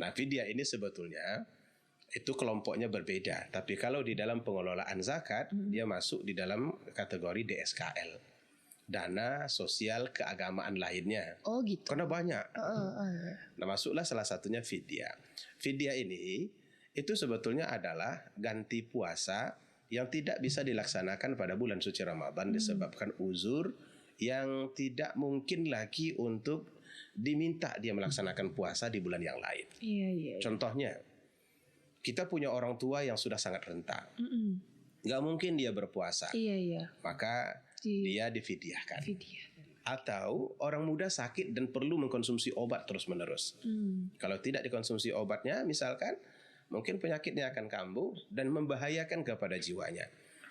Nah, fidyah ini sebetulnya itu kelompoknya berbeda. Tapi kalau di dalam pengelolaan zakat, dia masuk di dalam kategori DSKL, dana sosial keagamaan lainnya. Oh gitu. Karena banyak. Nah, masuklah salah satunya fidyah. Fidyah ini itu sebetulnya adalah ganti puasa yang tidak bisa dilaksanakan pada bulan suci Ramadan disebabkan uzur yang tidak mungkin lagi untuk diminta dia melaksanakan puasa di bulan yang lain. Contohnya, kita punya orang tua yang sudah sangat renta, nggak mungkin dia berpuasa, maka dia difidyahkan. Atau orang muda sakit dan perlu mengkonsumsi obat terus-menerus. Kalau tidak dikonsumsi obatnya, misalkan mungkin penyakitnya akan kambuh dan membahayakan kepada jiwanya.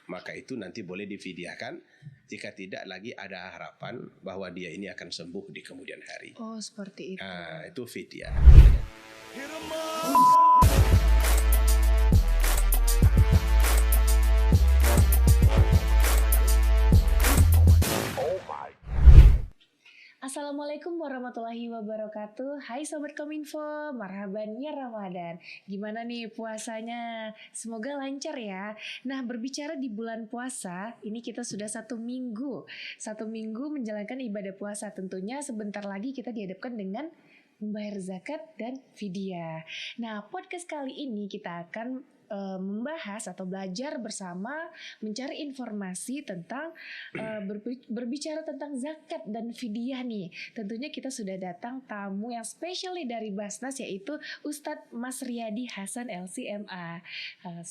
Maka itu nanti boleh difidyahkan jika tidak lagi ada harapan bahwa dia ini akan sembuh di kemudian hari. Oh, seperti itu. Nah, itu fidyah. Assalamualaikum warahmatullahi wabarakatuh. Hai Sobat Kominfo, marhaban ya Ramadan. Gimana nih puasanya? Semoga lancar ya. Nah, berbicara di bulan puasa, ini kita sudah 1 minggu. 1 minggu menjalankan ibadah puasa. Tentunya sebentar lagi kita dihadapkan dengan membayar zakat dan fidyah. Nah, podcast kali ini kita akan membahas atau belajar bersama mencari informasi tentang berbicara tentang zakat dan fidyah nih. Tentunya kita sudah datang tamu yang spesial nih dari Basnas, yaitu Ustadz Mas Riyadi Hasan LCMA.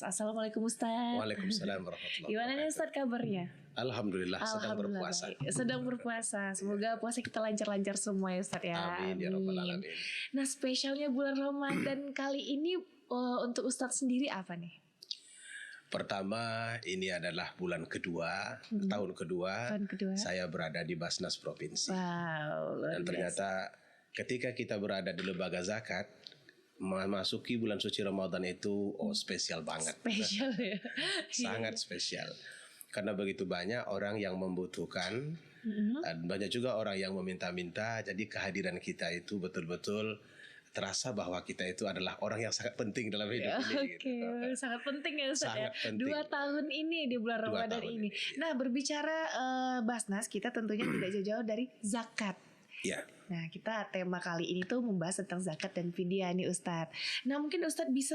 Assalamualaikum Ustadz. Waalaikumsalam warahmatullahi wabarakatuh. Gimana nih Ustadz kabarnya? Alhamdulillah sedang berpuasa. Sedang berpuasa. Semoga puasa kita lancar-lancar semua ya Ustadz ya. Amin ya rabbal alamin. Nah, spesialnya bulan Ramadan kali ini untuk Ustadz sendiri apa nih? Pertama, ini adalah bulan kedua, tahun kedua saya berada di Basnas Provinsi. Wow, dan ternyata ketika kita berada di lembaga zakat, memasuki bulan suci Ramadan itu spesial banget. Spesial ya. Sangat spesial. Karena begitu banyak orang yang membutuhkan dan banyak juga orang yang meminta-minta. Jadi kehadiran kita itu betul-betul terasa bahwa kita itu adalah orang yang sangat penting dalam hidup ini. Oke, sangat penting ya Ustaz ya. Penting. 2 tahun ini di bulan Ramadan ini. Nah, berbicara Basnas, kita tentunya tidak jauh-jauh dari zakat. Ya. Nah, kita tema kali ini tuh membahas tentang zakat dan fidyah nih Ustadz. Nah, mungkin Ustadz bisa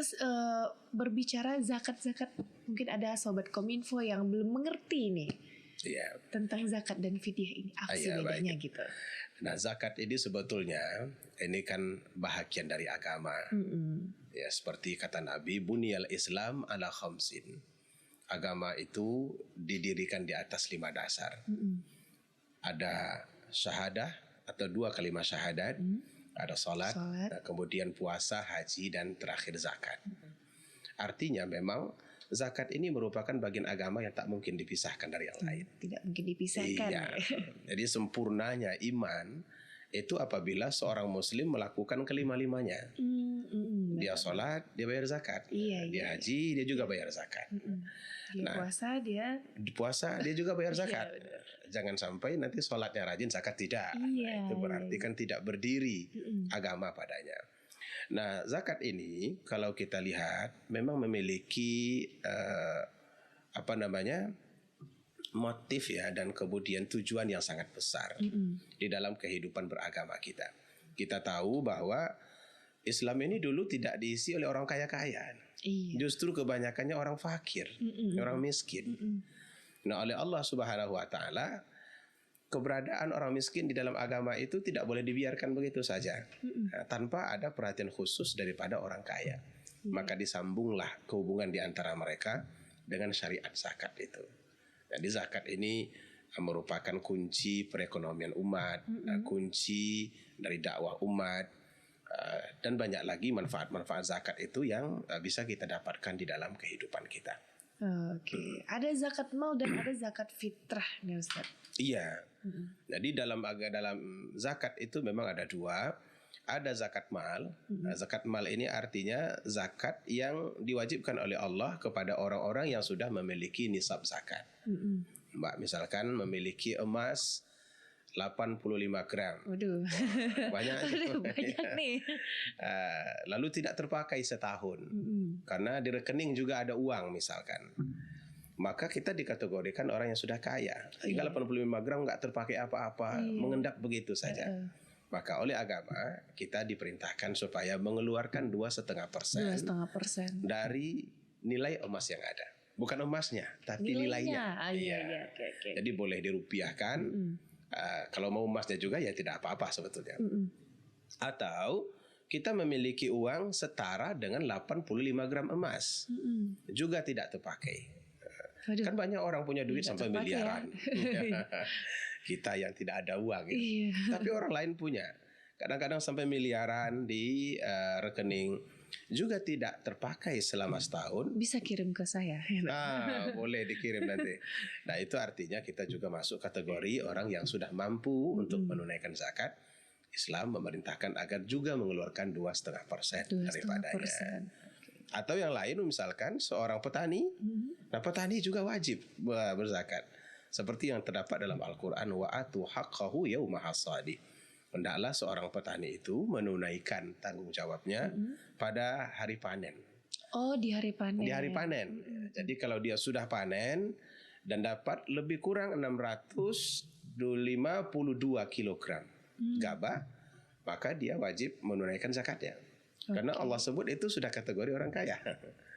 berbicara zakat-zakat. Mungkin ada Sobat Kominfo yang belum mengerti nih tentang zakat dan fidyah ini. Apa sih bedanya gitu? Nah, zakat ini sebetulnya ini kan bahagian dari agama. Ya, seperti kata Nabi, Buniyal Islam ala khamsin. Agama itu didirikan di atas 5 dasar. Ada syahadah atau 2 kalimat syahadat, ada salat, kemudian puasa, haji, dan terakhir zakat. Artinya memang zakat ini merupakan bagian agama yang tak mungkin dipisahkan dari yang lain. Tidak mungkin dipisahkan. Iya. Jadi sempurnanya iman itu apabila seorang muslim melakukan kelima-limanya. Dia sholat, dia bayar zakat. Dia haji, dia juga bayar zakat. Dia puasa, dia juga bayar zakat. Jangan sampai nanti sholatnya rajin, zakat tidak. Itu berarti kan tidak berdiri agama padanya. Nah, zakat ini kalau kita lihat memang memiliki motif ya, dan kemudian tujuan yang sangat besar di dalam kehidupan beragama kita. Kita tahu bahwa Islam ini dulu tidak diisi oleh orang kaya-kaya. Justru kebanyakannya orang fakir, orang miskin. Nah, oleh Allah Subhanahu wa taala, keberadaan orang miskin di dalam agama itu tidak boleh dibiarkan begitu saja, tanpa ada perhatian khusus daripada orang kaya. Maka disambunglah kehubungan di antara mereka dengan syariat zakat itu. Jadi zakat ini merupakan kunci perekonomian umat, kunci dari dakwah umat, dan banyak lagi manfaat-manfaat zakat itu yang bisa kita dapatkan di dalam kehidupan kita. Oke. Ada zakat mal dan ada zakat fitrah nih Ustaz. Iya. Jadi dalam zakat itu memang ada 2. Ada zakat mal. Zakat mal ini artinya zakat yang diwajibkan oleh Allah kepada orang-orang yang sudah memiliki nisab zakat. Mbak misalkan memiliki emas 85 gram. Waduh. Banyak. Aduh, banyak nih. Lalu tidak terpakai setahun. Karena di rekening juga ada uang misalkan. Maka kita dikategorikan orang yang sudah kaya. Hingga 85 gram nggak terpakai apa-apa, mengendap begitu saja. Maka oleh agama kita diperintahkan supaya mengeluarkan 2,5% dari nilai emas yang ada. Bukan emasnya, tapi nilainya. Okay. Jadi boleh dirupiahkan. Kalau mau emasnya juga ya tidak apa-apa sebetulnya. Atau kita memiliki uang setara dengan 85 gram emas. Juga tidak terpakai. Aduh. Kan banyak orang punya duit sampai miliaran. Ya. Kita yang tidak ada uang. Ya. Tapi orang lain punya. Kadang-kadang sampai miliaran di rekening. Juga tidak terpakai selama setahun. Bisa kirim ke saya. Boleh dikirim nanti. Nah itu artinya kita juga masuk kategori orang yang sudah mampu untuk menunaikan zakat. Islam memerintahkan agar juga mengeluarkan 2,5% daripadanya. Atau yang lain misalkan seorang petani. Nah petani juga wajib berzakat. Seperti yang terdapat dalam Al-Quran. Wa'atu haqqahu yawma hasadi. Hendaklah seorang petani itu menunaikan tanggung jawabnya pada hari panen. Oh, di hari panen. Di hari panen. Jadi kalau dia sudah panen dan dapat lebih kurang 652 kilogram gabah, maka dia wajib menunaikan zakatnya. Karena Allah sebut itu sudah kategori orang kaya.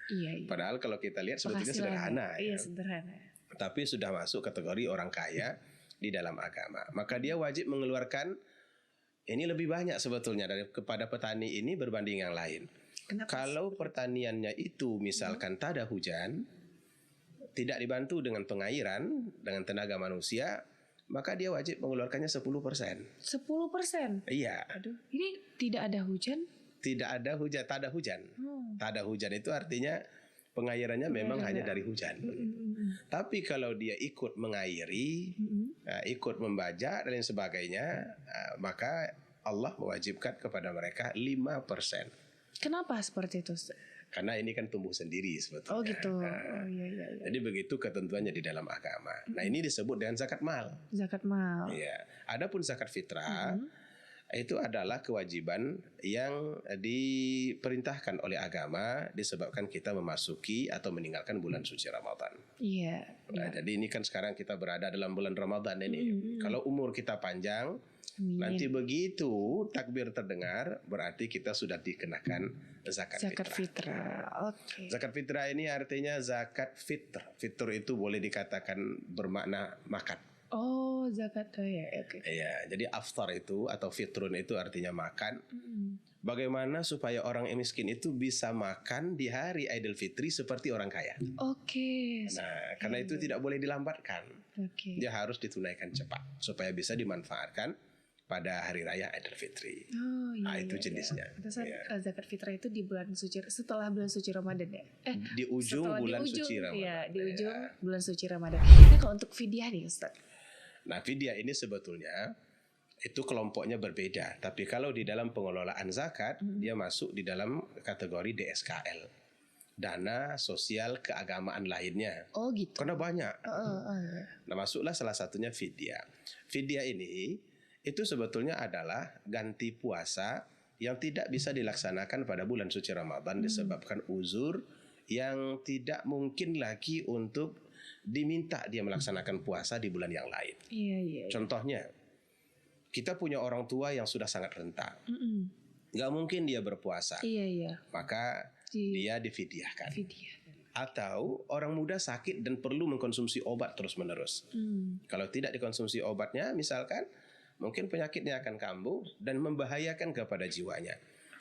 Iya. Padahal kalau kita lihat sebetulnya sederhana. Iya, sederhana. Tapi sudah masuk kategori orang kaya di dalam agama. Maka dia wajib mengeluarkan ini lebih banyak sebetulnya kepada petani ini berbanding yang lain. Kenapa? Kalau pertaniannya itu misalkan tak ada hujan, tidak dibantu dengan pengairan, dengan tenaga manusia, maka dia wajib mengeluarkannya 10%. 10%? Iya. Aduh, ini tidak ada hujan? Tidak ada hujan, tak ada hujan. Tak ada hujan itu artinya pengairannya memang hanya dari hujan. Tapi kalau dia ikut mengairi, ikut membajak dan lain sebagainya, maka Allah mewajibkan kepada mereka 5%. Kenapa seperti itu? Karena ini kan tumbuh sendiri sebetulnya. Oh gitu. Iya. Jadi begitu ketentuannya di dalam agama. Nah ini disebut dengan zakat mal. Zakat mal. Iya. Adapun zakat fitrah itu adalah kewajiban yang diperintahkan oleh agama disebabkan kita memasuki atau meninggalkan bulan suci Ramadan. Iya. Nah, jadi ini kan sekarang kita berada dalam bulan Ramadan ini. Kalau umur kita panjang, nanti begitu takbir terdengar, berarti kita sudah dikenakan zakat fitrah. Oke. Zakat fitrah ini artinya zakat fitr. Fitr itu boleh dikatakan bermakna makan. Oh, zakat oke. Iya, jadi aftar itu atau fitrun itu artinya makan. Bagaimana supaya orang yang miskin itu bisa makan di hari Idul Fitri seperti orang kaya? Oke. Nah, karena itu tidak boleh dilambatkan. Dia harus ditunaikan cepat supaya bisa dimanfaatkan pada hari raya Idul Fitri. Oh iya. Nah, itu jenisnya. Zakat fitrah itu di bulan suci setelah bulan suci Ramadan ya? Di ujung bulan suci Ramadan. Iya, di ujung bulan suci Ramadan. Nah, kalau untuk fidyah nih Ustaz. Nah, fidyah ini sebetulnya itu kelompoknya berbeda. Tapi kalau di dalam pengelolaan zakat, dia masuk di dalam kategori DSKL. Dana sosial keagamaan lainnya. Oh gitu. Karena banyak. Nah, masuklah salah satunya fidyah. Fidyah ini itu sebetulnya adalah ganti puasa yang tidak bisa dilaksanakan pada bulan suci Ramadan disebabkan uzur yang tidak mungkin lagi untuk diminta dia melaksanakan puasa di bulan yang lain. Iya. Contohnya, kita punya orang tua yang sudah sangat renta. Gak mungkin dia berpuasa. Iya. Maka dia difidyahkan. Atau orang muda sakit dan perlu mengkonsumsi obat terus-menerus. Kalau tidak dikonsumsi obatnya, misalkan, mungkin penyakitnya akan kambuh dan membahayakan kepada jiwanya.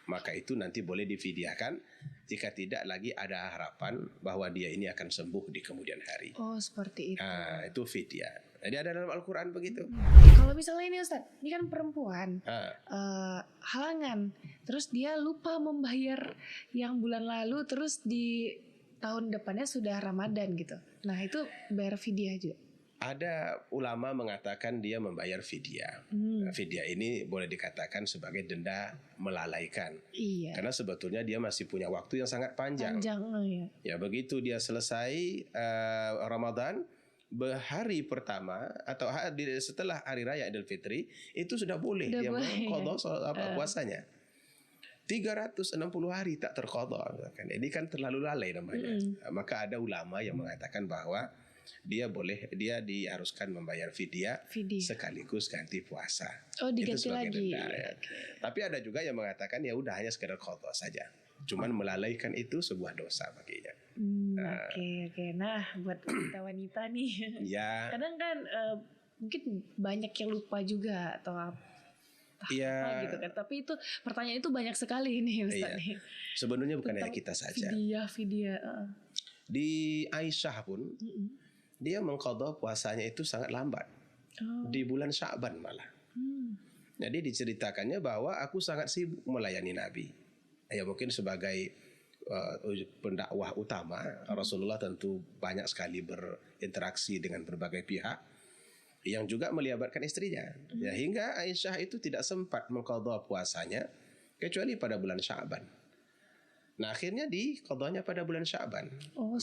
Maka itu nanti boleh difidyahkan jika tidak lagi ada harapan bahwa dia ini akan sembuh di kemudian hari. Oh, seperti itu. Nah, itu fidyah. Jadi ada dalam Al-Quran begitu. Kalau misalnya ini Ustaz, ini kan perempuan halangan, terus dia lupa membayar yang bulan lalu, terus di tahun depannya sudah Ramadan gitu. Nah itu bayar fidyah juga. Ada ulama mengatakan dia membayar fidyah. Fidyah ini boleh dikatakan sebagai denda melalaikan. Iya. Karena sebetulnya dia masih punya waktu yang sangat panjang. Ya. Ya begitu dia selesai Ramadan, hari pertama atau setelah hari raya Idul Fitri itu sudah boleh Udah dia boleh, mengqadha ya. puasanya. 360 hari tak terqadha kan. Ini kan terlalu lalai namanya. Maka ada ulama yang mengatakan bahwa dia diharuskan membayar fidyah sekaligus ganti puasa. Oh, diganti Itu sebagai lagi. denda, ya. Tapi ada juga yang mengatakan ya udah hanya sekedar qadha saja. Cuman melalaikan itu sebuah dosa baginya. Oke. Nah, buat wanita nih, Ya. kadang kan mungkin banyak yang lupa juga atau apa gitu kan. Tapi itu pertanyaan itu banyak sekali nih Ustaz. Iya. Sebenarnya bukan hanya kita saja. Fidyah. Di Aisyah pun dia mengqadha puasanya itu sangat lambat. Di bulan Sya'ban malah. Jadi diceritakannya bahwa aku sangat sibuk melayani Nabi. Ya mungkin sebagai pendakwah utama, Rasulullah tentu banyak sekali berinteraksi dengan berbagai pihak yang juga melibatkan istrinya. Ya, hingga Aisyah itu tidak sempat mengqadha puasanya kecuali pada bulan Sya'ban. Nah, akhirnya diqadhanya pada bulan Sya'ban.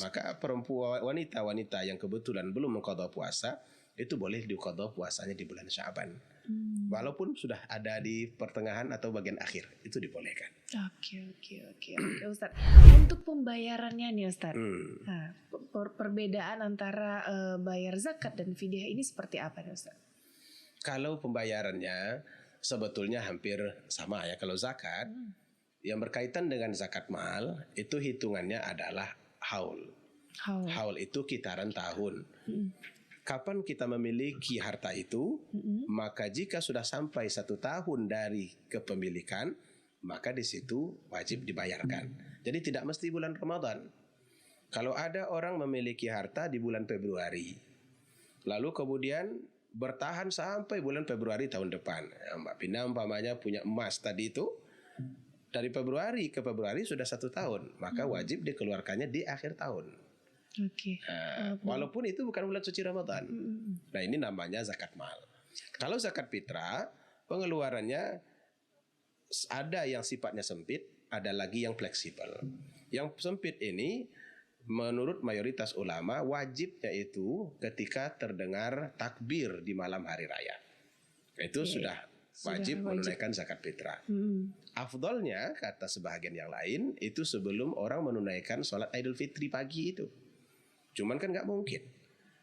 Maka perempuan wanita yang kebetulan belum mengqadha puasa itu boleh diqadha puasanya di bulan Sya'ban. Walaupun sudah ada di pertengahan atau bagian akhir, itu dibolehkan. Oke Ustaz. Untuk pembayarannya nih Ustaz. Nah, perbedaan antara bayar zakat dan fidyah ini seperti apa nih Ustaz? Kalau pembayarannya sebetulnya hampir sama ya. Kalau zakat yang berkaitan dengan zakat mal itu hitungannya adalah haul. Haul itu kitaran tahun. Kapan kita memiliki harta itu, maka jika sudah sampai 1 tahun dari kepemilikan, maka di situ wajib dibayarkan. Jadi tidak mesti bulan Ramadan. Kalau ada orang memiliki harta di bulan Februari, lalu kemudian bertahan sampai bulan Februari tahun depan. Mbak Pina umpamanya punya emas tadi itu, dari Februari ke Februari sudah 1 tahun, maka wajib dikeluarkannya di akhir tahun. Walaupun itu bukan bulan suci Ramadan. Nah, ini namanya zakat mal. Kalau zakat fitrah, pengeluarannya ada yang sifatnya sempit, ada lagi yang fleksibel. Yang sempit ini menurut mayoritas ulama wajibnya itu ketika terdengar takbir di malam hari raya. Itu sudah wajib menunaikan zakat fitrah. Afdolnya kata sebahagian yang lain itu sebelum orang menunaikan sholat Idul Fitri pagi itu. Cuman kan nggak mungkin.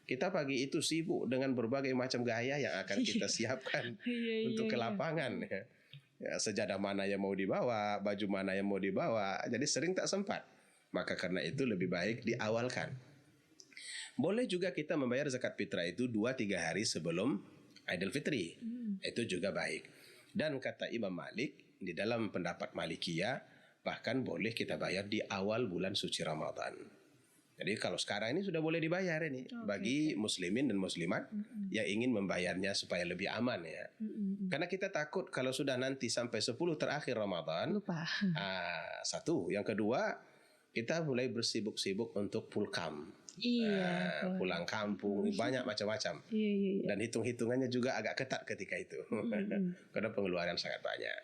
Kita pagi itu sibuk dengan berbagai macam gaya yang akan kita siapkan untuk ke lapangan. Ya, sejadah mana yang mau dibawa, baju mana yang mau dibawa. Jadi sering tak sempat. Maka karena itu lebih baik diawalkan. Boleh juga kita membayar zakat fitrah itu 2-3 hari sebelum Idul Fitri. Itu juga baik. Dan kata Imam Malik, di dalam pendapat Malikiyah, bahkan boleh kita bayar di awal bulan suci Ramadan. Jadi kalau sekarang ini sudah boleh dibayar ini bagi muslimin dan muslimat yang ingin membayarnya supaya lebih aman ya. Karena kita takut kalau sudah nanti sampai 10 terakhir Ramadan lupa. Satu, yang kedua kita mulai bersibuk-sibuk untuk pulkam. Pulang kampung, banyak macam-macam. Dan hitung-hitungannya juga agak ketat ketika itu. Karena pengeluaran sangat banyak.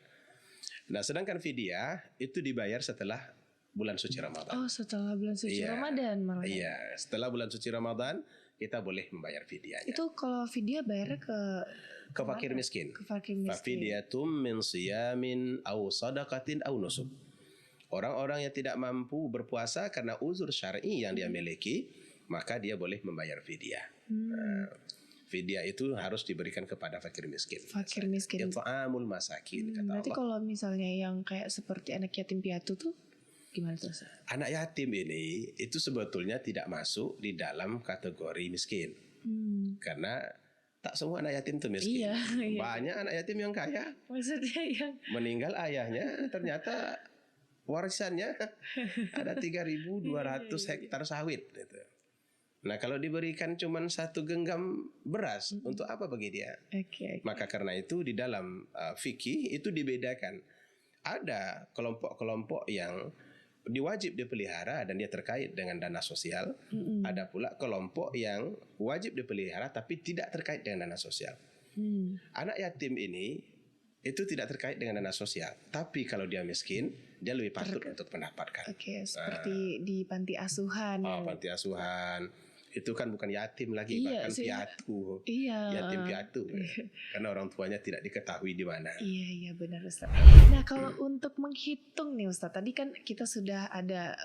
Nah, sedangkan fidyah itu dibayar setelah bulan suci Ramadan. Oh, setelah bulan suci Ramadan malah. Iya, setelah bulan suci Ramadan kita boleh membayar fidyahnya. Itu kalau fidyah bayarnya ke fakir miskin. Ke fakir miskin. Fafidyatum min siyamin aw sadaqatin aw nusuk. Orang-orang yang tidak mampu berpuasa karena uzur syar'i yang dia miliki, maka dia boleh membayar fidyah. Fidyah itu harus diberikan kepada fakir miskin. Fakir miskin. It'amul masakin kata Allah. Berarti kalau misalnya yang kayak seperti anak yatim piatu tuh gimana tuh? Anak yatim ini itu sebetulnya tidak masuk di dalam kategori miskin. Karena tak semua anak yatim itu miskin. Banyak anak yatim yang kaya. Maksudnya yang meninggal ayahnya ternyata warisannya ada 3.200 hektar sawit gitu. Nah, kalau diberikan cuma 1 genggam beras, untuk apa bagi dia? Maka karena itu di dalam fikih itu dibedakan. Ada kelompok-kelompok yang diwajib dipelihara dan dia terkait dengan dana sosial. Ada pula kelompok yang wajib dipelihara tapi tidak terkait dengan dana sosial. Anak yatim ini itu tidak terkait dengan dana sosial, tapi kalau dia miskin dia lebih patut untuk mendapatkan. Seperti di panti asuhan. Panti asuhan Iya. Itu kan bukan yatim lagi, Iya bahkan sih. piatu. Iya. Yatim piatu. Karena orang tuanya tidak diketahui di mana. Iya benar Ustaz. Nah kalau untuk menghitung nih Ustaz, tadi kan kita sudah ada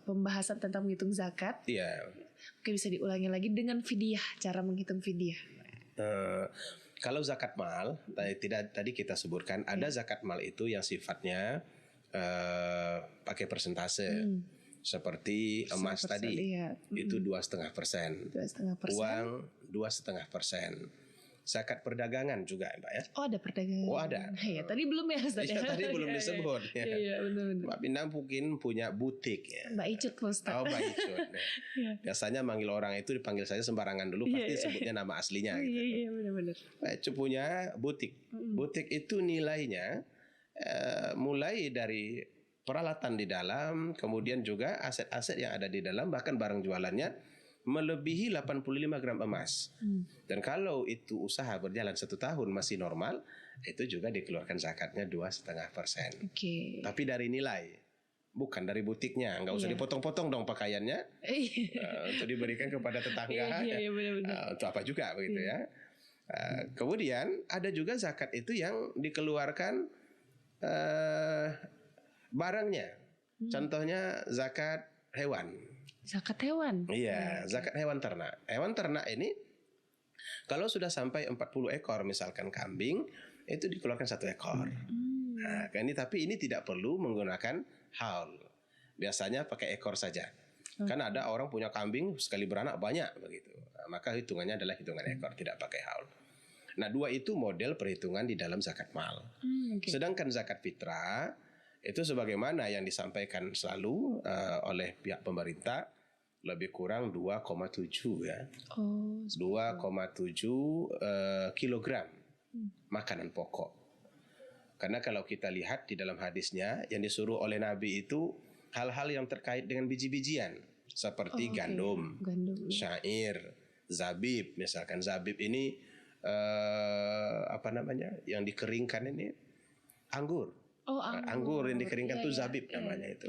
pembahasan tentang menghitung zakat. Iya. Mungkin bisa diulangi lagi dengan fidyah, cara menghitung fidyah. Kalau zakat mal, tadi kita sebutkan ada zakat mal itu yang sifatnya pakai persentase. Seperti emas tadi, ya. itu 2,5%. 2,5%. Uang 2,5%. Zakat perdagangan juga, Mbak ya. Oh ada perdagangan. Oh ada. Ya tadi belum ya Ustaz. Ya, tadi belum disebut. Iya benar-benar. Mbak Pinang mungkin punya butik ya. Mbak Icut Ustaz. Oh Mbak Icut. Iya. Biasanya manggil orang itu dipanggil saja sembarangan dulu, pasti sebutnya nama aslinya. Gitu. Iya benar-benar. Mbak Icut punya butik. Butik itu nilainya mulai dari peralatan di dalam, kemudian juga aset-aset yang ada di dalam, bahkan barang jualannya melebihi 85 gram emas. Dan kalau itu usaha berjalan 1 tahun masih normal, itu juga dikeluarkan zakatnya 2,5%. Tapi dari nilai, bukan dari butiknya. Nggak usah dipotong-potong dong pakaiannya untuk diberikan kepada tetangga. Iya benar-benar. Untuk apa juga begitu ya. Kemudian ada juga zakat itu yang dikeluarkan barangnya. Contohnya zakat hewan. Zakat hewan. Iya, zakat hewan ternak. Hewan ternak ini kalau sudah sampai 40 ekor misalkan kambing, itu dikeluarkan 1 ekor. Nah, tapi ini tidak perlu menggunakan haul. Biasanya pakai ekor saja. Kan ada orang punya kambing sekali beranak banyak begitu. Nah, maka hitungannya adalah hitungan ekor, tidak pakai haul. Nah, 2 itu model perhitungan di dalam zakat mal. Sedangkan zakat fitrah itu sebagaimana yang disampaikan selalu oleh pihak pemerintah, lebih kurang 2,7 ya. 2,7 kilogram makanan pokok. Karena kalau kita lihat di dalam hadisnya yang disuruh oleh Nabi itu hal-hal yang terkait dengan biji-bijian seperti gandum, syair, zabib. Misalkan zabib ini yang dikeringkan ini anggur. Anggur yang dikeringkan itu zabib namanya itu.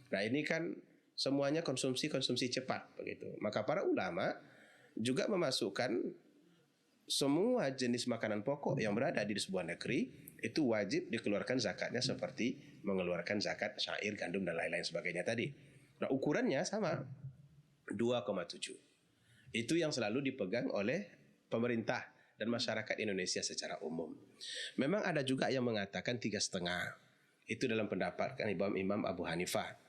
Nah ini kan semuanya konsumsi cepat begitu. Maka para ulama juga memasukkan semua jenis makanan pokok yang berada di sebuah negeri itu wajib dikeluarkan zakatnya seperti mengeluarkan zakat syair, gandum dan lain-lain sebagainya tadi. Nah ukurannya sama 2,7. Itu yang selalu dipegang oleh pemerintah dan masyarakat Indonesia secara umum. Memang ada juga yang mengatakan 3,5. Itu dalam pendapat kan Imam Abu Hanifah.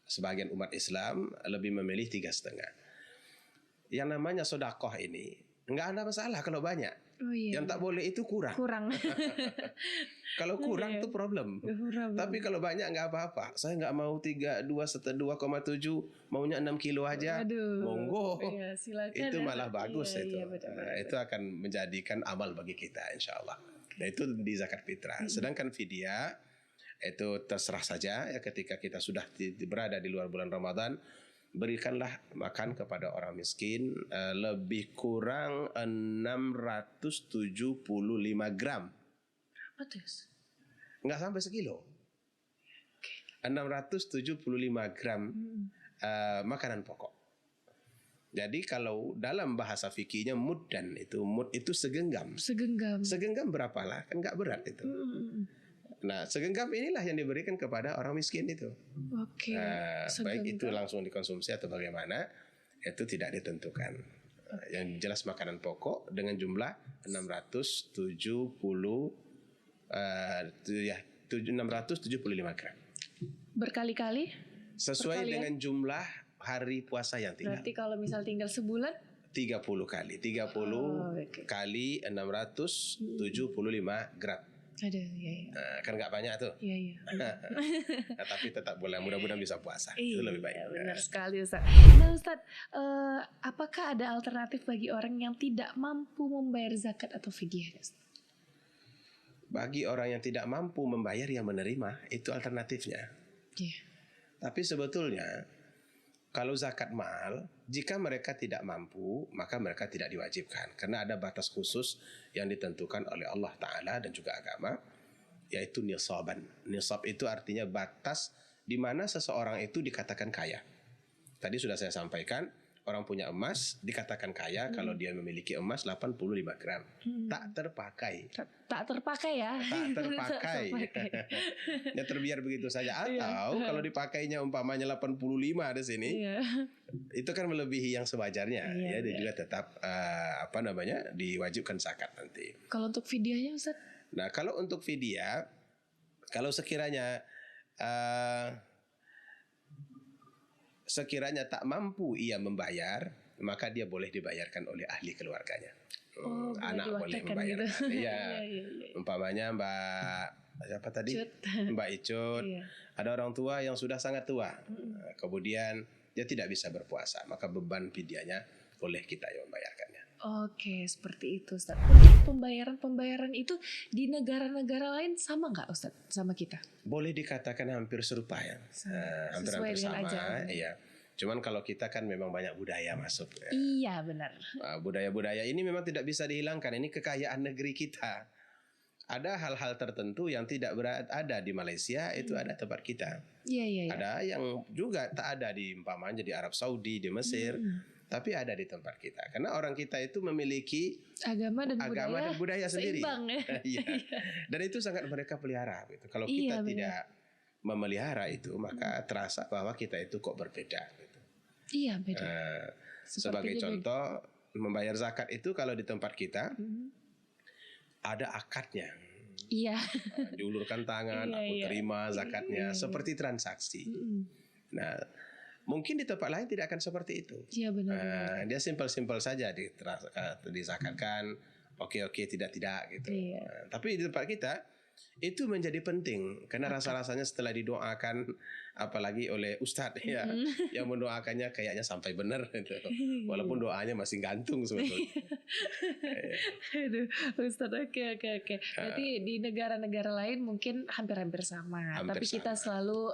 Sebagian umat Islam lebih memilih 3,5. Yang namanya sedekah ini nggak ada masalah kalau banyak. Yang tak boleh itu kurang. Kalau kurang itu problem. Tapi kalau banyak nggak apa-apa. Saya nggak mau 2,7, maunya 6 kilo aja. Monggo. Itu malah bagus itu. Itu akan menjadikan amal bagi kita insya Allah. Nah itu di zakat fitrah. Sedangkan fidyah itu terserah saja ya, ketika kita sudah berada di luar bulan Ramadan, berikanlah makan kepada orang miskin lebih kurang 675 gram. Apa tuh? Nggak sampai sekilo. 675 gram makanan pokok. Jadi kalau dalam bahasa fikihnya mud itu segenggam. Segenggam berapalah? Kan nggak berat itu. Nah, segenggam inilah yang diberikan kepada orang miskin itu. Baik itu langsung dikonsumsi atau bagaimana, itu tidak ditentukan. Yang jelas makanan pokok dengan jumlah 675 gram. Berkali-kali? Sesuai dengan jumlah hari puasa yang tinggal. Berarti kalau misal tinggal sebulan? 30 kali. 30 kali 675 gram. Kan nggak banyak tuh. Tapi tetap boleh, mudah-mudahan bisa puasa. Itu lebih baik. Benar sekali Ustaz. Nah Ustaz, apakah ada alternatif bagi orang yang tidak mampu membayar zakat atau fidyah? Bagi orang yang tidak mampu membayar, yang menerima, itu alternatifnya. Tapi sebetulnya kalau zakat mal, jika mereka tidak mampu, maka mereka tidak diwajibkan. Karena ada batas khusus yang ditentukan oleh Allah Ta'ala dan juga agama, yaitu nisaban. Nisab itu artinya batas di mana seseorang itu dikatakan kaya. Tadi sudah saya sampaikan, orang punya emas dikatakan kaya kalau dia memiliki emas 85 gram. Tak terpakai. Tak terpakai ya. Tak terpakai. Ya terbiar begitu saja. Atau kalau dipakainya umpamanya 85 di sini, itu kan melebihi yang sewajarnya. Ya, dia juga tetap diwajibkan zakat nanti. Kalau untuk fidyahnya Ustaz? Nah, kalau untuk fidyah, kalau sekiranya tak mampu ia membayar, maka dia boleh dibayarkan oleh ahli keluarganya. Anak boleh membayar. Gitu. Iya. Umpamanya siapa tadi? Mbak Icut. Ada orang tua yang sudah sangat tua. Kemudian dia tidak bisa berpuasa, maka beban fidyahnya boleh kita yang membayarkannya. Oke, seperti itu Ustaz. Untuk pembayaran itu di negara-negara lain sama nggak Ustaz sama kita? Boleh dikatakan hampir serupa ya. Hampir sama. Iya. Cuman kalau kita kan memang banyak budaya masuk. Ya. Iya benar. Budaya-budaya ini memang tidak bisa dihilangkan. Ini kekayaan negeri kita. Ada hal-hal tertentu yang tidak ada di Malaysia, itu ada tempat kita. Iya. Ada yang juga tak ada di umpamanya di Arab Saudi, di Mesir. Tapi ada di tempat kita. Karena orang kita itu memiliki agama dan budaya sendiri. Seimbang, ya. Iya. Dan itu sangat mereka pelihara gitu. Kalau kita tidak memelihara itu, maka terasa bahwa kita itu kok berbeda gitu. Iya, beda. Sebagai contoh, membayar zakat itu kalau di tempat kita ada akadnya. Iya. Diulurkan tangan, aku terima zakatnya, seperti transaksi. Nah, mungkin di tempat lain tidak akan seperti itu. Iya benar. Dia simpel-simpel saja dizakatkan, oke tidak gitu. Iya. Tapi di tempat kita itu menjadi penting karena rasa-rasanya setelah didoakan, apalagi oleh ustadz ya, yang mendoakannya kayaknya sampai benar gitu. Walaupun doanya masih gantung sebetulnya. Aduh, Ustadz, oke. Berarti di negara-negara lain mungkin hampir-hampir sama. Tapi kita selalu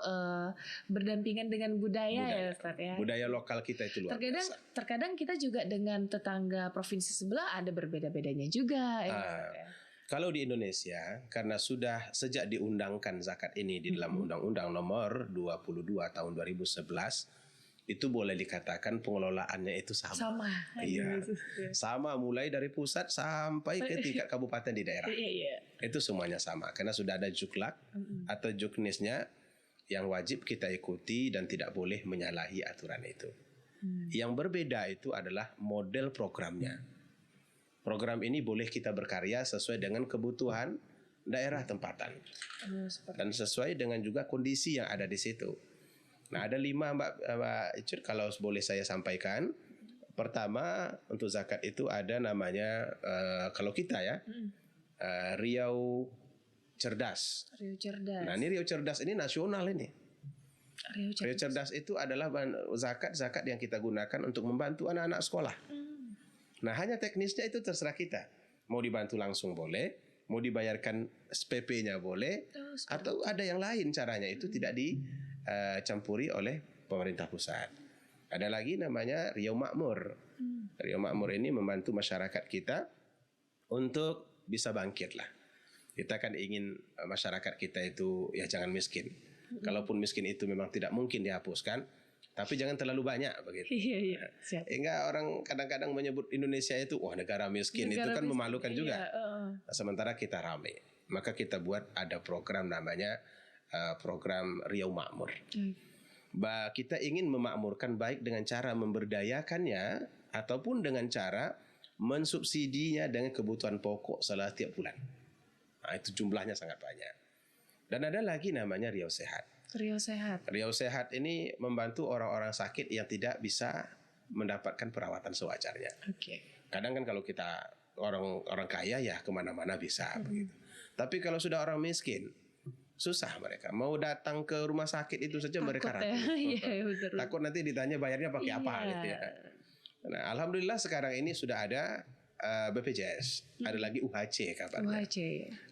berdampingan dengan budaya ya Ustadz ya. Budaya lokal kita itu luar biasa. Terkadang kita juga dengan tetangga provinsi sebelah ada berbeda-bedanya juga. Kalau di Indonesia, karena sudah sejak diundangkan zakat ini di dalam Undang-Undang Nomor 22 Tahun 2011, itu boleh dikatakan pengelolaannya itu sama. Iya. Sama mulai dari pusat sampai ke tingkat kabupaten di daerah. Itu semuanya sama karena sudah ada juklak atau juknisnya yang wajib kita ikuti dan tidak boleh menyalahi aturan itu. Yang berbeda itu adalah model programnya. Program ini boleh kita berkarya sesuai dengan kebutuhan daerah tempatan dan sesuai dengan juga kondisi yang ada di situ. Nah, ada 5 Mbak Icut kalau boleh saya sampaikan. Pertama, untuk zakat itu ada namanya kalau kita ya Riau Cerdas. Nah, ini Riau Cerdas ini nasional ini. Riau Cerdas itu adalah zakat yang kita gunakan untuk membantu anak-anak sekolah. Nah, hanya teknisnya itu terserah kita. Mau dibantu langsung boleh, mau dibayarkan SPP-nya boleh, atau ada yang lain caranya itu tidak dicampuri oleh pemerintah pusat. Ada lagi namanya Riau Makmur. Riau Makmur ini membantu masyarakat kita untuk bisa bangkit lah. Kita kan ingin masyarakat kita itu ya jangan miskin. Kalaupun miskin itu memang tidak mungkin dihapuskan, tapi jangan terlalu banyak begitu. Iya. Hingga orang kadang-kadang menyebut Indonesia itu negara miskin, itu kan memalukan juga. Sementara kita ramai. Maka kita buat ada program namanya program Riau Makmur. Kita ingin memakmurkan baik dengan cara memberdayakannya ataupun dengan cara mensubsidinya dengan kebutuhan pokok setiap bulan. Nah, itu jumlahnya sangat banyak. Dan ada lagi namanya Riau Sehat. Riau Sehat ini membantu orang-orang sakit yang tidak bisa mendapatkan perawatan sewajarnya. Kadang kan kalau kita orang kaya ya kemana-mana bisa begitu. Tapi kalau sudah orang miskin, susah mereka. Mau datang ke rumah sakit itu saja takut mereka ragu. Takut nanti ditanya bayarnya pakai apa gitu ya. Nah, alhamdulillah sekarang ini sudah ada BPJS, ada lagi UHC kabarnya.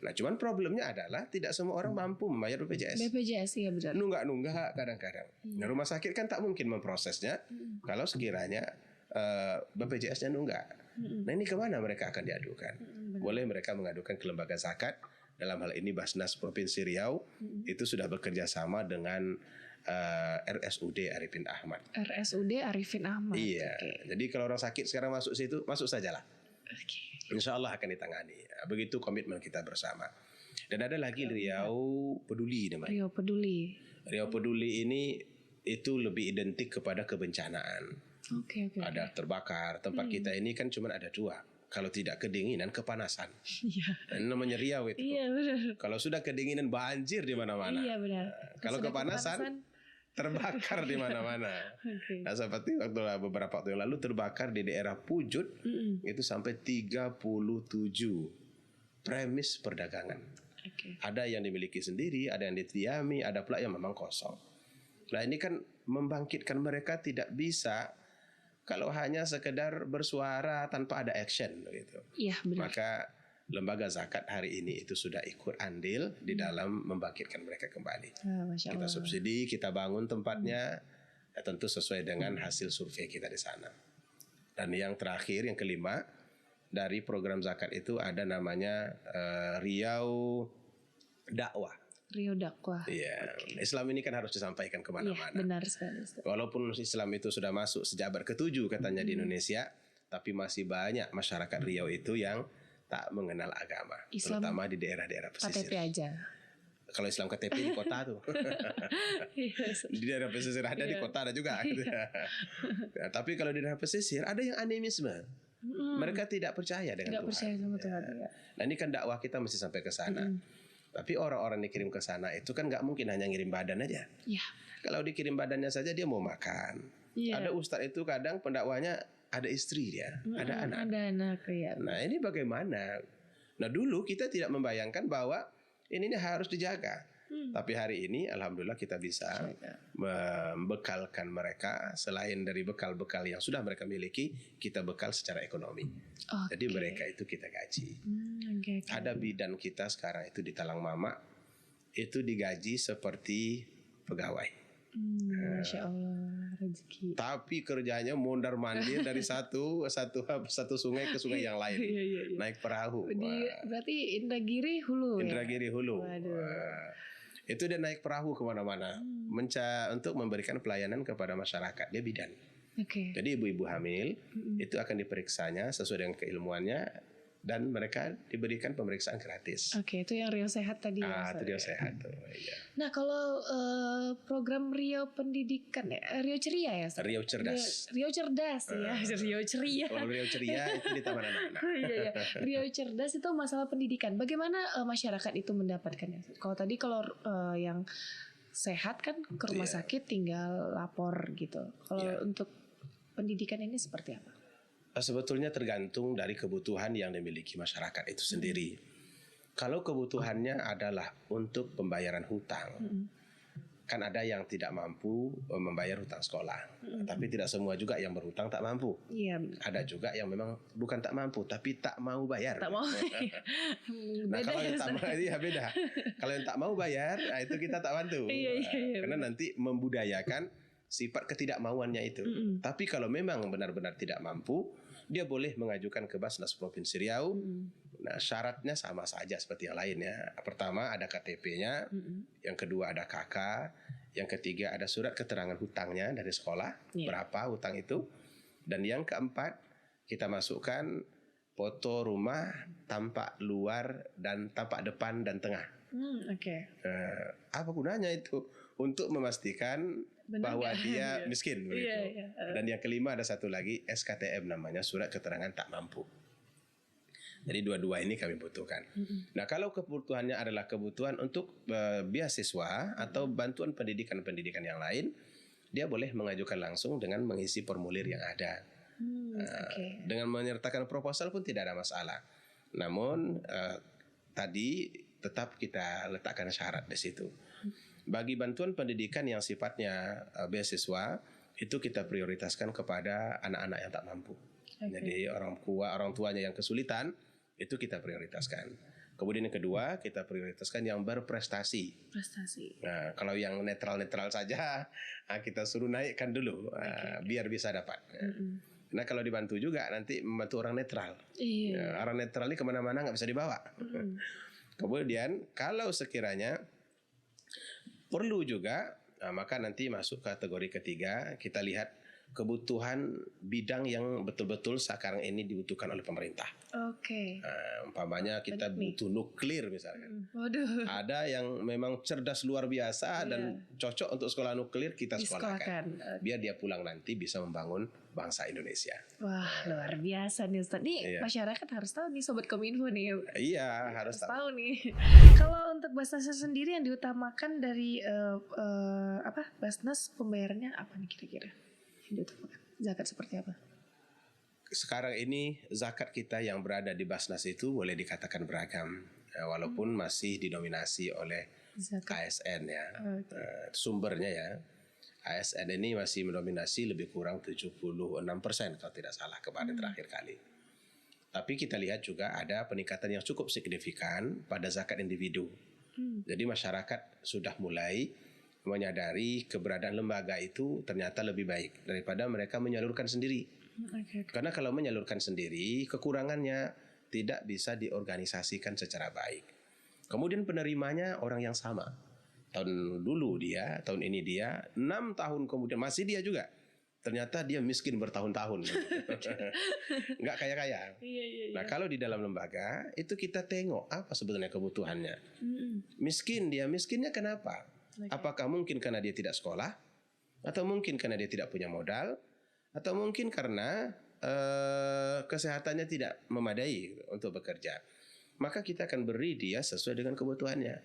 Nah, cuman problemnya adalah tidak semua orang mampu membayar BPJS. Iya benar. Nunggak kadang-kadang. Nah, rumah sakit kan tak mungkin memprosesnya kalau sekiranya BPJS-nya nunggak. Nah, ini kemana mereka akan diadukan? Boleh mereka mengadukan ke lembaga zakat. Dalam hal ini Basnas Provinsi Riau itu sudah bekerja sama dengan RSUD Arifin Ahmad. RSUD Arifin Ahmad. Iya. Jadi kalau orang sakit sekarang masuk situ, masuk sajalah. Insya Allah akan ditangani. Begitu komitmen kita bersama. Dan ada lagi Riau Peduli namanya. Riau Peduli. Riau Peduli ini itu lebih identik kepada kebencanaan. Oke. Ada terbakar. Tempat kita ini kan cuma ada dua. Kalau tidak kedinginan, kepanasan. Iya. Namanya Riau itu. Iya benar. Kalau sudah kedinginan, banjir di mana-mana. Iya benar. Kalau kepanasan, terbakar di mana-mana. Okay. Nah, seperti beberapa waktu yang lalu terbakar di daerah Pujut, itu sampai 37 premis perdagangan. Okay. Ada yang dimiliki sendiri, ada yang didiami, ada pula yang memang kosong. Nah, ini kan membangkitkan mereka tidak bisa kalau hanya sekedar bersuara tanpa ada action gitu. Iya benar. Maka lembaga zakat hari ini itu sudah ikut andil di dalam membangkitkan mereka kembali. Masya Allah. Kita subsidi, kita bangun tempatnya, ya tentu sesuai dengan hasil survei kita di sana. Dan yang terakhir, yang kelima, dari program zakat itu ada namanya Riau Dakwah. Riau Dakwah. Iya, Islam ini kan harus disampaikan kemana-mana. Iya, benar sekali. Walaupun Islam itu sudah masuk sejak abad ke-7 katanya di Indonesia, tapi masih banyak masyarakat Riau itu yang tak mengenal agama, Islam terutama di daerah-daerah pesisir. KTP aja. Kalau Islam KTP di kota tuh, di daerah pesisir ada, di kota ada juga. Nah, tapi kalau di daerah pesisir ada yang animisme. Mereka tidak percaya dengan Tuhan. Percaya sama Tuhan. Ya. Nah, ini kan dakwah kita mesti sampai ke sana. Tapi orang-orang dikirim ke sana itu kan nggak mungkin hanya ngirim badan aja. Ya. Kalau dikirim badannya saja dia mau makan. Ya. Ada ustadz itu kadang pendakwanya ada istri dia, ada anak. Ada anak ya. Nah, ini bagaimana? Nah, dulu kita tidak membayangkan bahwa ini harus dijaga. Tapi hari ini alhamdulillah kita bisa membekalkan mereka, selain dari bekal-bekal yang sudah mereka miliki, kita bekal secara ekonomi. Jadi mereka itu kita gaji. Ada bidan kita sekarang itu di Talang Mama, itu digaji seperti pegawai. Masya Allah, rezeki. Tapi kerjanya mondar mandir dari satu sungai ke sungai yang lain. Naik perahu. Berarti Indragiri Hulu. Indragiri Hulu. Waduh. Itu dia naik perahu kemana-mana untuk memberikan pelayanan kepada masyarakat. Dia bidan. Jadi ibu-ibu hamil itu akan diperiksanya sesuai dengan keilmuannya dan mereka diberikan pemeriksaan gratis. Itu yang Riau Sehat tadi. Itu Riau Sehat tuh. Iya. Nah, kalau program Riau Pendidikan ya, Riau Ceria ya? Riau Cerdas. Riau Cerdas ya, Riau Ceria. Kalau Riau Ceria itu di Taman Anak-anak. Iya. Riau Cerdas itu masalah pendidikan. Bagaimana masyarakat itu mendapatkannya? Kalau tadi yang sehat kan ke rumah sakit tinggal lapor gitu. Kalau untuk pendidikan ini seperti apa? Sebetulnya tergantung dari kebutuhan yang dimiliki masyarakat itu sendiri. Kalau kebutuhannya adalah untuk pembayaran hutang, kan ada yang tidak mampu membayar hutang sekolah, tapi tidak semua juga yang berhutang tak mampu. Iya. Ada juga yang memang bukan tak mampu, tapi tak mau bayar. Tak mau. Nah, kalau yang tak mau, beda. Kalau yang tak mau bayar, itu kita tak bantu. Iya, karena nanti membudayakan sifat ketidakmauannya itu. Tapi kalau memang benar-benar tidak mampu, dia boleh mengajukan ke Basnas Provinsi Riau. Nah, syaratnya sama saja seperti yang lainnya. Pertama ada KTP-nya, yang kedua ada KK, yang ketiga ada surat keterangan hutangnya dari sekolah, berapa hutang itu, dan yang keempat kita masukkan foto rumah, tampak luar dan tampak depan dan tengah. Apa gunanya itu? Untuk memastikan bahwa dia miskin begitu. Dan yang kelima ada satu lagi SKTM namanya, surat keterangan tak mampu. Jadi dua-dua ini kami butuhkan. Nah, kalau kebutuhannya adalah kebutuhan untuk beasiswa atau bantuan pendidikan yang lain, dia boleh mengajukan langsung dengan mengisi formulir yang ada. Dengan menyertakan proposal pun tidak ada masalah. Namun tadi tetap kita letakkan syarat di situ. Bagi bantuan pendidikan yang sifatnya beasiswa, itu kita prioritaskan kepada anak-anak yang tak mampu. Jadi orang tuanya yang kesulitan, itu kita prioritaskan. Kemudian yang kedua, kita prioritaskan yang berprestasi. Nah, kalau yang netral-netral saja, kita suruh naikkan dulu, biar bisa dapat. Nah, kalau dibantu juga nanti membantu orang netral. Orang netral ini kemana-mana nggak bisa dibawa. Kemudian kalau sekiranya perlu juga Nah, maka nanti masuk kategori ketiga, kita lihat kebutuhan bidang yang betul-betul sekarang ini dibutuhkan oleh pemerintah. Oke. Umpamanya kita butuh nuklir misalkan. Waduh. Ada yang memang cerdas luar biasa dan cocok untuk sekolah nuklir, kita sekolahkan. Biar dia pulang nanti bisa membangun bangsa Indonesia. Wah, luar biasa nih Ustadz. Nih masyarakat harus tahu nih Sobat Kominfo nih. Iya, harus tahu nih. Kalau untuk Basnas sendiri yang diutamakan dari Basnas, pembayarannya apa nih kira-kira? Zakat seperti apa? Sekarang ini zakat kita yang berada di Basnas itu boleh dikatakan beragam, walaupun masih didominasi oleh zakat. ASN ya. Sumbernya ya, ASN ini masih mendominasi lebih kurang 76% kalau tidak salah kemarin terakhir kali. Tapi kita lihat juga ada peningkatan yang cukup signifikan pada zakat individu. Jadi masyarakat sudah mulai menyadari keberadaan lembaga itu ternyata lebih baik daripada mereka menyalurkan sendiri. Karena kalau menyalurkan sendiri, kekurangannya tidak bisa diorganisasikan secara baik. Kemudian penerimanya orang yang sama. Tahun dulu dia, tahun ini dia, 6 tahun kemudian masih dia juga. Ternyata dia miskin bertahun-tahun. Nggak kaya-kaya. Nah, kalau di dalam lembaga itu kita tengok apa sebetulnya kebutuhannya. Miskin dia, miskinnya kenapa? Apakah mungkin karena dia tidak sekolah, atau mungkin karena dia tidak punya modal, atau mungkin karena kesehatannya tidak memadai untuk bekerja? Maka kita akan beri dia sesuai dengan kebutuhannya.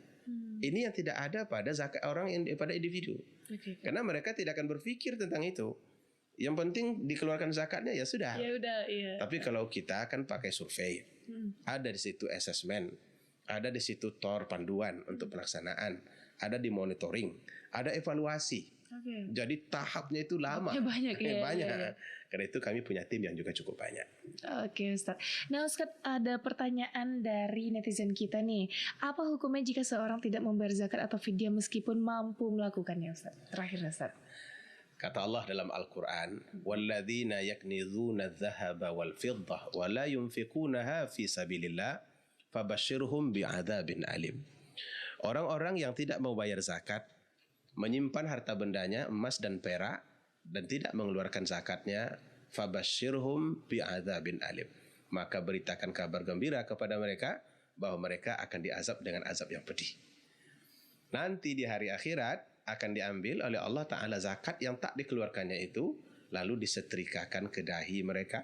Ini yang tidak ada pada zakat orang yang pada individu. Karena mereka tidak akan berpikir tentang itu. Yang penting dikeluarkan zakatnya ya sudah. Tapi kalau kita akan pakai survei, ada di situ asesmen, ada di situ TOR panduan untuk pelaksanaan, ada di monitoring, ada evaluasi. Jadi tahapnya itu lama. Banyak. Karena itu kami punya tim yang juga cukup banyak. Oke Ustadz. Nah Ustadz, ada pertanyaan dari netizen kita nih. Apa hukumnya jika seorang tidak membayar zakat atau fidyah meskipun mampu melakukannya Ustadz? Terakhir Ustadz. Kata Allah dalam Al-Quran, وَالَّذِينَ يَكْنِزُونَ الذَّهَبَ وَالْفِضَّةَ وَلَا يُنْفِقُونَهَا فِي سَبِيلِ اللَّهِ فَبَشِّرْهُمْ بِعَذَابٍ أَلِيمٍ. Orang-orang yang tidak mau bayar zakat, menyimpan harta bendanya emas dan perak dan tidak mengeluarkan zakatnya, fabashshirhum bi'adzabin alim. Maka beritakan kabar gembira kepada mereka bahwa mereka akan diazab dengan azab yang pedih. Nanti di hari akhirat akan diambil oleh Allah Ta'ala zakat yang tak dikeluarkannya itu, lalu disetrikakan ke dahi mereka,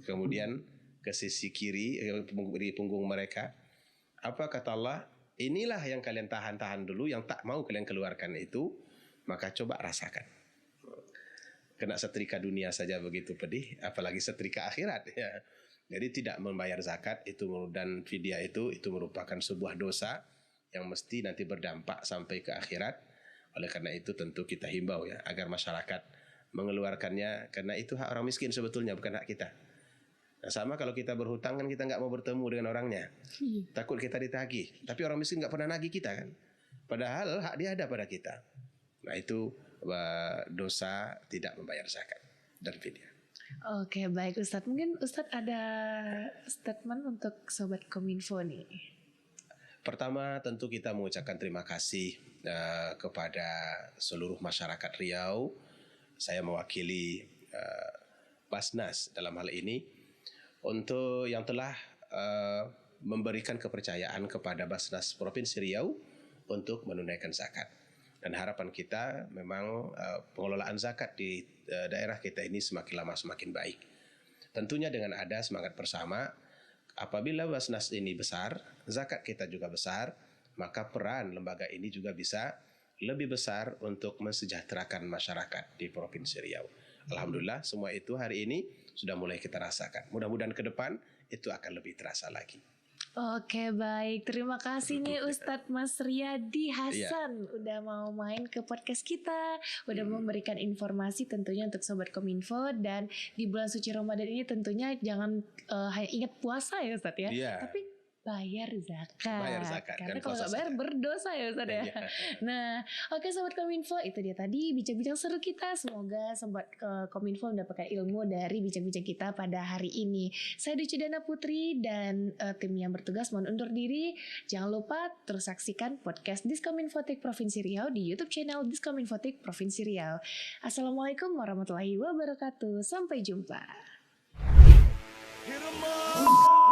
kemudian ke sisi kiri di punggung mereka. Apa kata Allah? Inilah yang kalian tahan-tahan dulu, yang tak mau kalian keluarkan itu, maka coba rasakan. Kena setrika dunia saja begitu pedih, apalagi setrika akhirat ya. Jadi tidak membayar zakat itu dan fidyah itu merupakan sebuah dosa yang mesti nanti berdampak sampai ke akhirat. Oleh karena itu tentu kita himbau ya agar masyarakat mengeluarkannya, karena itu hak orang miskin sebetulnya, bukan hak kita. Nah, sama kalau kita berhutang kan kita nggak mau bertemu dengan orangnya, takut kita ditagih. Tapi orang miskin nggak pernah nagih kita kan, padahal hak dia ada pada kita. Nah itu dosa tidak membayar zakat dan fidyah. Oke baik Ustadz, mungkin Ustadz ada statement untuk Sobat Kominfo nih. Pertama tentu kita mengucapkan terima kasih kepada seluruh masyarakat Riau. Saya mewakili Basnas dalam hal ini untuk yang telah memberikan kepercayaan kepada Basnas Provinsi Riau untuk menunaikan zakat. Dan harapan kita memang pengelolaan zakat di daerah kita ini semakin lama semakin baik. Tentunya dengan ada semangat bersama. Apabila Basnas ini besar, zakat kita juga besar, maka peran lembaga ini juga bisa lebih besar untuk mensejahterakan masyarakat di Provinsi Riau. Alhamdulillah semua itu hari ini sudah mulai kita rasakan. Mudah-mudahan ke depan itu akan lebih terasa lagi. Oke baik, terima kasih nih Ustadz Mas Riyadi Hasan udah mau main ke podcast kita, udah memberikan informasi tentunya untuk Sobat Kominfo. Dan di bulan suci Ramadan ini tentunya jangan hanya ingat puasa ya Ustadz ya, tapi bayar zakat. Bayar zakat, Karena kan kalau puasa nggak bayar saja. berdosa ya Ustaz ya. Iya. Nah, oke Sobat Kominfo, itu dia tadi bincang-bincang seru kita. Semoga Sobat Kominfo mendapatkan ilmu dari bincang-bincang kita pada hari ini. Saya Ducidana Putri dan tim yang bertugas mohon undur diri. Jangan lupa terus saksikan podcast Diskominfotik Provinsi Riau di YouTube channel Diskominfotik Provinsi Riau. Assalamualaikum warahmatullahi wabarakatuh. Sampai jumpa. Hit 'em up.